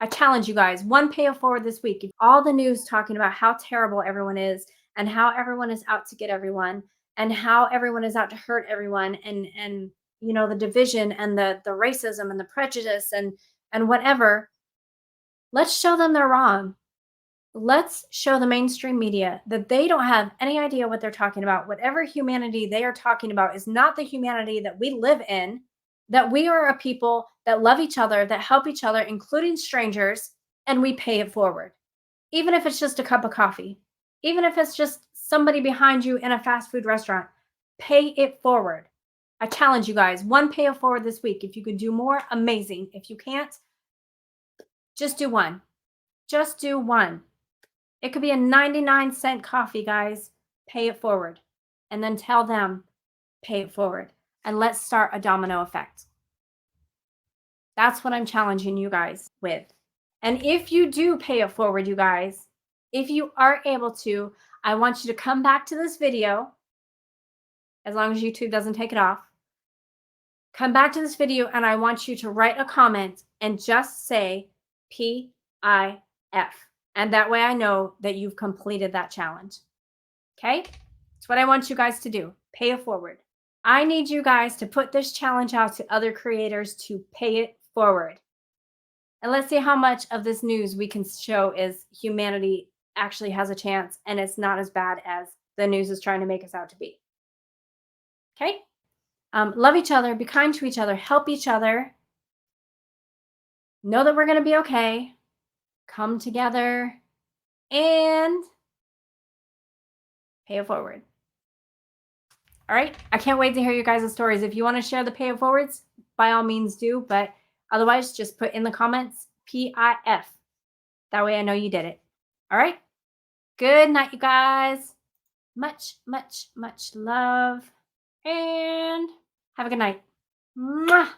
I challenge you guys, one pay it forward this week. If all the news talking about how terrible everyone is and how everyone is out to get everyone and how everyone is out to hurt everyone and the division and the racism and the prejudice and whatever, let's show them they're wrong. Let's show the mainstream media that they don't have any idea what they're talking about. Whatever humanity they are talking about is not the humanity that we live in, that we are a people that love each other, that help each other, including strangers, and we pay it forward. Even if it's just a cup of coffee, even if it's just somebody behind you in a fast food restaurant, pay it forward. I challenge you guys, one pay it forward this week. If you can do more, amazing. If you can't, just do one. Just do one. It could be a 99-cent coffee, guys. Pay it forward. And then tell them, pay it forward. And let's start a domino effect. That's what I'm challenging you guys with. And if you do pay it forward, you guys, if you are able to, I want you to come back to this video, as long as YouTube doesn't take it off. Come back to this video and I want you to write a comment and just say PIF. And that way I know that you've completed that challenge. Okay? That's what I want you guys to do. Pay it forward. I need you guys to put this challenge out to other creators to pay it forward. And let's see how much of this news we can show is humanity actually has a chance and it's not as bad as the news is trying to make us out to be. Okay? Love each other. Be kind to each other. Help each other. Know that we're going to be okay. Come together and pay it forward. All right. I can't wait to hear you guys' stories. If you want to share the pay it forwards, by all means do. But otherwise, just put in the comments PIF. That way I know you did it. All right. Good night, you guys. Much, much, much love. And have a good night. Mwah.